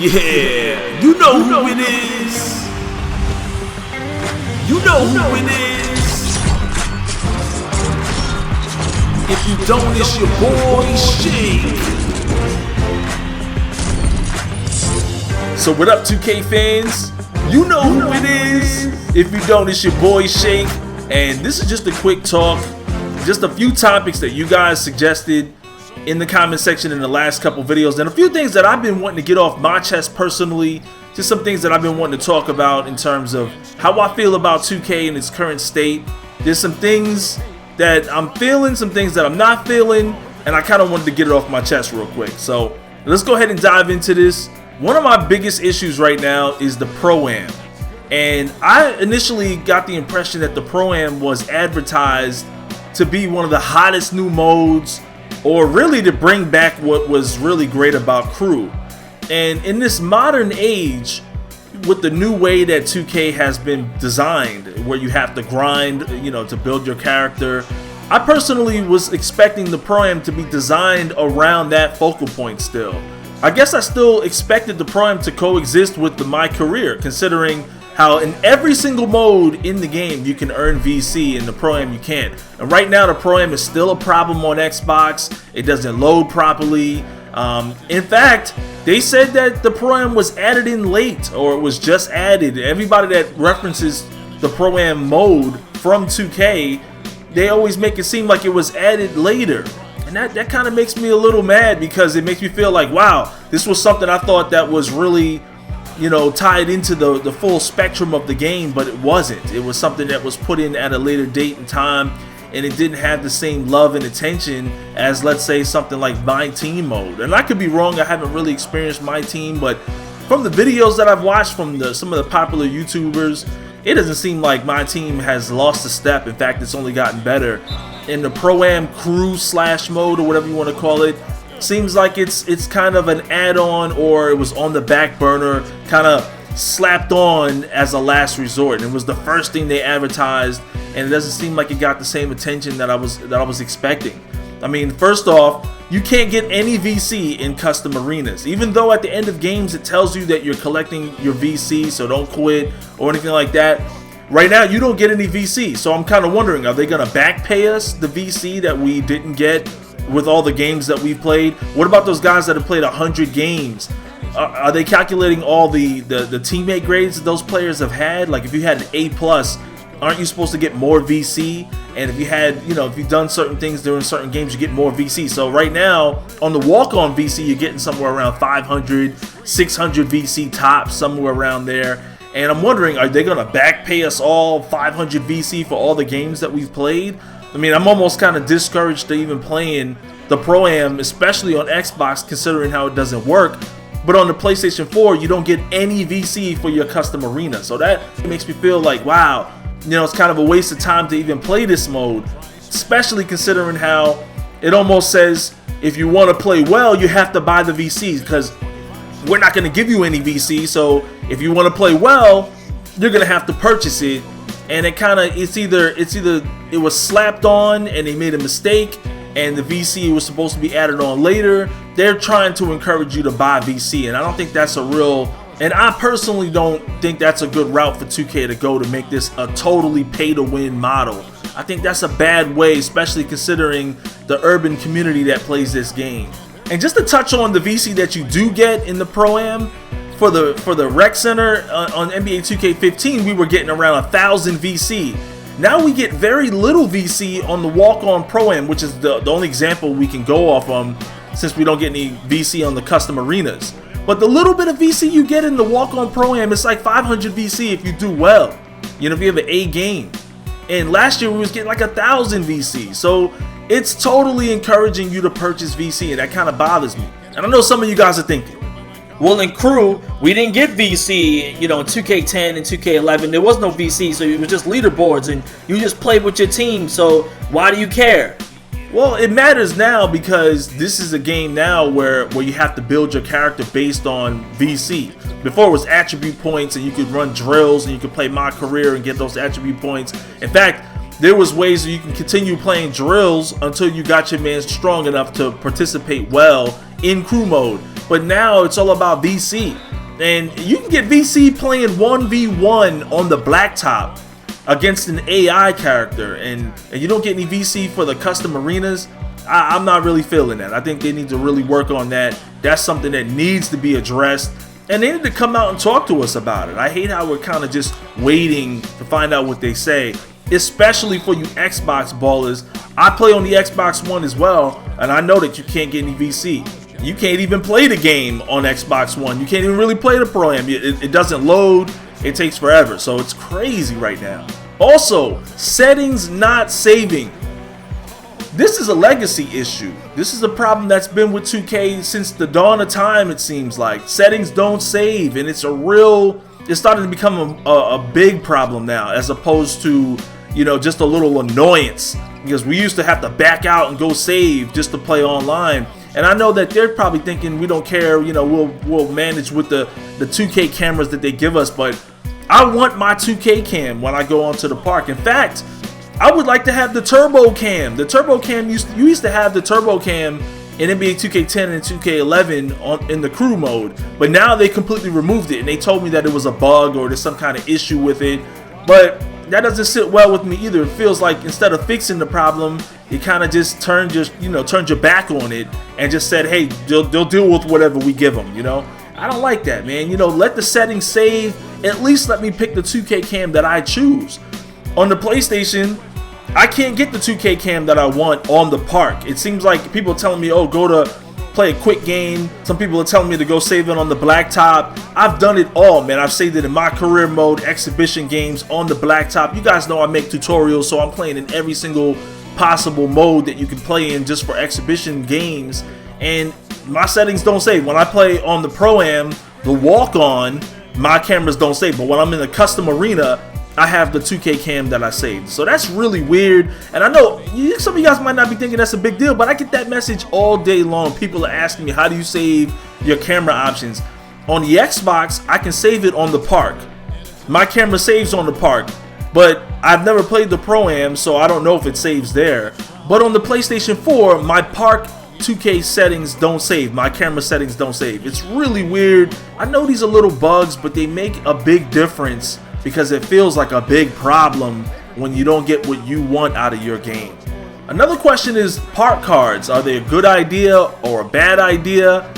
Yeah, you know who it is. You know who it is. If you don't, it's your boy Shake. So what up, 2K fans? You know who it is. If you don't, it's your boy Shake. And this is just a quick talk. Just a few topics that you guys suggested in the comment section in the last couple videos, and a few things that I've been wanting to get off my chest personally. Just some things that I've been wanting to talk about in terms of how I feel about 2K in its current state. There's some things that I'm feeling, some things that I'm not feeling, and I kind of wanted to get it off my chest real quick. So let's go ahead and dive into this. One of my biggest issues right now is the Pro-Am. And I initially got the impression that the Pro-Am was advertised to be one of the hottest new modes, or really to bring back what was really great about Crew. And in this modern age, with the new way that 2K has been designed, where you have to grind, to build your character, I personally was expecting the Pro-Am to be designed around that focal point still. I guess I still expected the Pro-Am to coexist with the My Career, considering how in every single mode in the game you can earn VC, in the Pro-Am you can't. And right now the Pro-Am is still a problem on Xbox. It doesn't load properly. In fact, they said that the Pro-Am was added in late, or it was just added. Everybody that references the Pro-Am mode from 2K, they always make it seem like it was added later. And that kind of makes me a little mad, because it makes me feel like, wow, this was something I thought that was really tied into the full spectrum of the game, but it wasn't. It was something that was put in at a later date and time, and it didn't have the same love and attention as, let's say, something like My Team mode. And I could be wrong, I haven't really experienced My Team, but from the videos that I've watched from some of the popular YouTubers, it doesn't seem like My Team has lost a step. In fact, it's only gotten better. In the Pro-Am Crew / mode, or whatever you want to call it, seems like it's kind of an add-on, or it was on the back burner, kind of slapped on as a last resort. And it was the first thing they advertised, and it doesn't seem like it got the same attention that I was expecting. I mean, first off, you can't get any VC in custom arenas, even though at the end of games it tells you that you're collecting your VC, so don't quit or anything like that. Right now you don't get any VC, so I'm kind of wondering, are they gonna back pay us the VC that we didn't get with all the games that we've played? What about those guys that have played 100 games? Are they calculating all the teammate grades that those players have had? Like, if you had an A+, aren't you supposed to get more VC? And if you had, if you've done certain things during certain games, you get more VC. So right now, on the walk-on VC, you're getting somewhere around 500, 600 VC tops, somewhere around there. And I'm wondering, are they gonna back pay us all 500 VC for all the games that we've played? I mean, I'm almost kind of discouraged to even playing the Pro-Am, especially on Xbox, considering how it doesn't work. But on the PlayStation 4, you don't get any VC for your custom arena. So that makes me feel like, wow, it's kind of a waste of time to even play this mode, especially considering how it almost says if you want to play well, you have to buy the VCs, because we're not going to give you any VC. So if you want to play well, you're going to have to purchase it. And it kind of, it's either it was slapped on and they made a mistake, and the VC was supposed to be added on later. They're trying to encourage you to buy VC, and I don't think that's and I personally don't think that's a good route for 2K to go, to make this a totally pay-to-win model. I think that's a bad way, especially considering the urban community that plays this game. And just to touch on the VC that you do get in the Pro-Am, for the rec center on NBA 2K15, we were getting around 1,000 VC. Now we get very little VC on the walk-on Pro-Am, which is the only example we can go off on, since we don't get any VC on the custom arenas. But the little bit of VC you get in the walk-on Pro-Am, it's like 500 VC if you do well, if you have an A game. And last year we was getting like 1,000 VC. So it's totally encouraging you to purchase VC, and that kind of bothers me. And I know some of you guys are thinking, well, in Crew, we didn't get VC, in 2K10 and 2K11. There was no VC, so it was just leaderboards, and you just played with your team, so why do you care? Well, it matters now, because this is a game now where you have to build your character based on VC. Before it was attribute points, and you could run drills, and you could play My Career and get those attribute points. In fact, there was ways that you can continue playing drills until you got your man strong enough to participate well in Crew mode. But now it's all about VC. And you can get VC playing 1v1 on the blacktop against an AI character, and you don't get any VC for the custom arenas. I'm not really feeling that. I think they need to really work on that. That's something that needs to be addressed, and they need to come out and talk to us about it. I hate how we're kind of just waiting to find out what they say, especially for you Xbox ballers. I play on the Xbox One as well, and I know that you can't get any VC. You can't even play the game on Xbox One. You can't even really play the Pro-Am. It doesn't load. It takes forever. So it's crazy right now. Also, settings not saving. This is a legacy issue. This is a problem that's been with 2K since the dawn of time, it seems like. Settings don't save, and it's starting to become a big problem now, as opposed to, just a little annoyance. Because we used to have to back out and go save just to play online. And I know that they're probably thinking we don't care, we'll manage with the 2K cameras that they give us, but I want my 2K cam when I go onto the park. In fact, I would like to have the turbo cam. The turbo cam you used to have the turbo cam in NBA 2K10 and 2K11 in the crew mode, but now they completely removed it, and they told me that it was a bug or there's some kind of issue with it. But that doesn't sit well with me either. It feels like instead of fixing the problem, you kind of just turned your back on it and just said, hey, they'll deal with whatever we give them. I don't like that, man. Let the settings save. At least let me pick the 2K cam that I choose. On the PlayStation, I can't get the 2K cam that I want on the park. It seems like people are telling me, oh, go to play a quick game. Some people are telling me to go save it on the blacktop. I've done it all, man. I've saved it in my career mode, exhibition games, on the blacktop. You guys know I make tutorials, so I'm playing in every single possible mode that you can play in just for exhibition games. And my settings don't save. When I play on the Pro-Am, the walk-on, my cameras don't save. But when I'm in the custom arena, I have the 2K cam that I saved. So that's really weird. And I know some of you guys might not be thinking that's a big deal, but I get that message all day long. People are asking me, how do you save your camera options? On the Xbox, I can save it on the park. My camera saves on the park, but I've never played the Pro-Am, so I don't know if it saves there. But on the PlayStation 4, my park 2K settings don't save. My camera settings don't save. It's really weird. I know these are little bugs, but they make a big difference, because it feels like a big problem when you don't get what you want out of your game. Another question is park cards. Are they a good idea or a bad idea?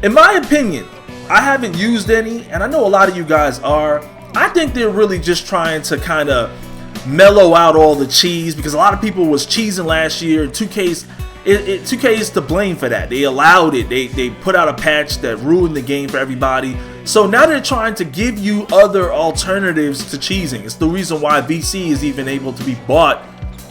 In my opinion, I haven't used any, and I know a lot of you guys are. I think they're really just trying to kind of mellow out all the cheese, because a lot of people was cheesing last year. 2K is to blame for that. They allowed it. They put out a patch that ruined the game for everybody. So now they're trying to give you other alternatives to cheesing. It's the reason why VC is even able to be bought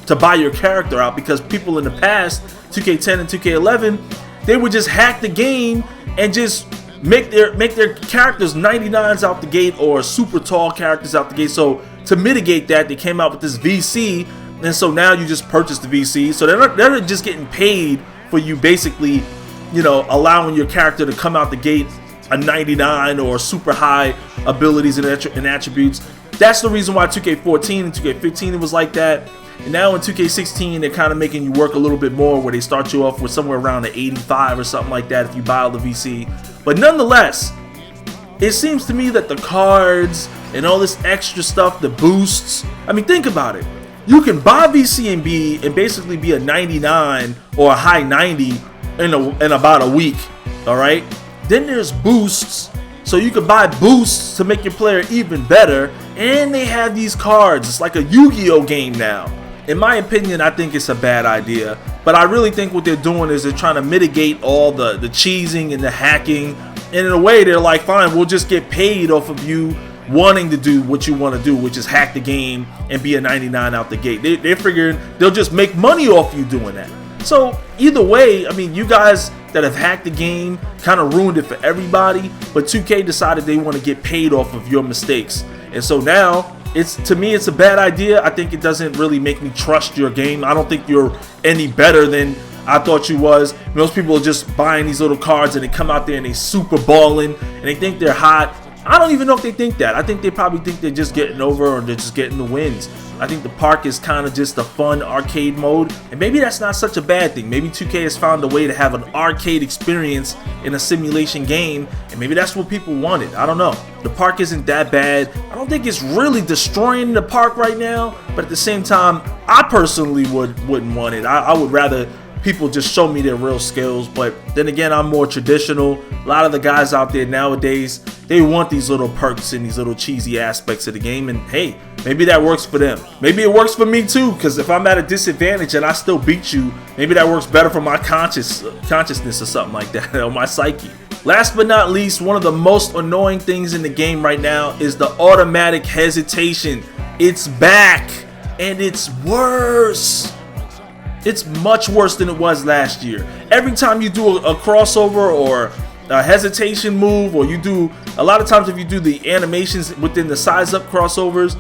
to buy your character out, because people in the past, 2K10 and 2K11, they would just hack the game and just make their characters 99s out the gate or super tall characters out the gate. So to mitigate that, they came out with this VC, and so now you just purchase the VC. So they're just getting paid for you basically, allowing your character to come out the gate a 99 or super high abilities and attributes. That's the reason why 2K14 and 2K15 it was like that. And now in 2K16 they're kind of making you work a little bit more, where they start you off with somewhere around the 85 or something like that if you buy all the VC. But nonetheless, it seems to me that the cards and all this extra stuff, the boosts, I mean, think about it. You can buy VC and basically be a 99 or a high 90 in about a week, all right? Then there's boosts, so you can buy boosts to make your player even better, and they have these cards. It's like a Yu-Gi-Oh game now. In my opinion, I think it's a bad idea, but I really think what they're doing is they're trying to mitigate all the cheesing and the hacking, and in a way they're like, fine, we'll just get paid off of you wanting to do what you want to do, which is hack the game and be a 99 out the gate. They're figuring they'll just make money off you doing that. So either way, I mean, you guys that have hacked the game kind of ruined it for everybody, but 2K decided they want to get paid off of your mistakes. And so now, to me, it's a bad idea. I think it doesn't really make me trust your game. I don't think you're any better than I thought you was. Most people are just buying these little cards and they come out there and they super balling and they think they're hot. I don't even know if they think that. I think they probably think they're just getting over or they're just getting the wins. I think the park is kind of just a fun arcade mode, and maybe that's not such a bad thing. Maybe 2K has found a way to have an arcade experience in a simulation game, and maybe that's what people wanted. I don't know. The park isn't that bad. I don't think it's really destroying the park right now, but at the same time, I personally wouldn't want it. I would rather people just show me their real skills. But then again, I'm more traditional. A lot of the guys out there nowadays, they want these little perks and these little cheesy aspects of the game, and hey, maybe that works for them. Maybe it works for me too, because if I'm at a disadvantage and I still beat you, maybe that works better for my consciousness or something like that, or my psyche. Last but not least, one of the most annoying things in the game right now is the automatic hesitation. It's back, and it's worse. It's much worse than it was last year. Every time you do a crossover or a hesitation move, or you do, a lot of times if you do the animations within the size up crossovers,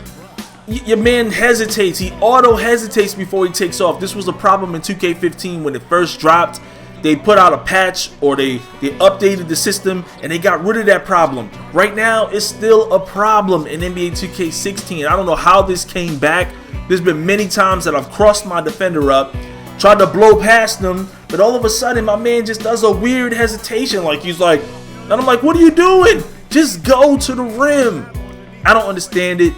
your man hesitates. He auto hesitates before he takes off. This was a problem in 2K15 when it first dropped. They put out a patch, or they updated the system, and they got rid of that problem. Right now, it's still a problem in NBA 2K16. I don't know how this came back. There's been many times that I've crossed my defender up, tried to blow past them, but all of a sudden my man just does a weird hesitation, like he's like, and I'm like, what are you doing? Just go to the rim. I don't understand it.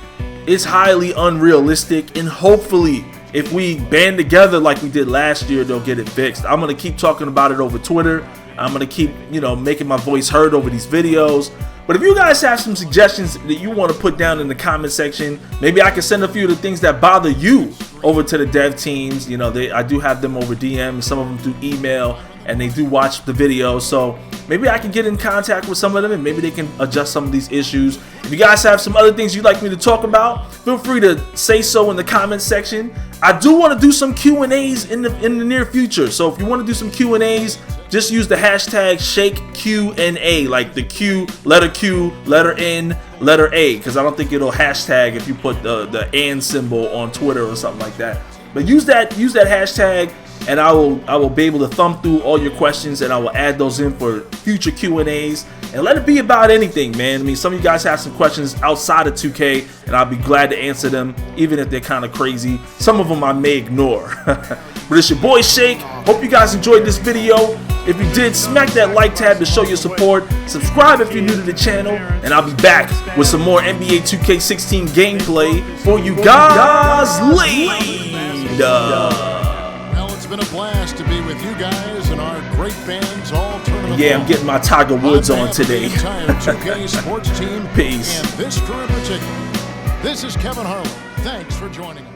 It's highly unrealistic, and hopefully if we band together like we did last year, they'll get it fixed. I'm gonna keep talking about it over Twitter. I'm gonna keep, making my voice heard over these videos. But if you guys have some suggestions that you want to put down in the comment section, maybe I can send a few of the things that bother you over to the dev teams. I do have them over DM, some of them through email, and they do watch the video. So maybe I can get in contact with some of them, and maybe they can adjust some of these issues. If you guys have some other things you'd like me to talk about, feel free to say so in the comment section. I do want to do some Q&As in the near future. So if you want to do some Q&As, just use the hashtag ShakeQNA, like the Q, letter N, letter A, because I don't think it'll hashtag if you put the and symbol on Twitter or something like that. But use that hashtag, and I will be able to thumb through all your questions, and I will add those in for future Q&As. And let it be about anything, man. I mean, some of you guys have some questions outside of 2K, and I'll be glad to answer them, even if they're kind of crazy. Some of them I may ignore. But it's your boy Shake. Hope you guys enjoyed this video. If you did, smack that like tab to show your support. Subscribe if you're new to the channel, and I'll be back with some more NBA 2K16 gameplay for you guys later. Well, it's been a blast to be with you guys and our great fans all tournament. Yeah, I'm getting my Tiger Woods on today. The entire 2K sports team. Peace. And this crew in particular. This is Kevin Harlan. Thanks for joining us.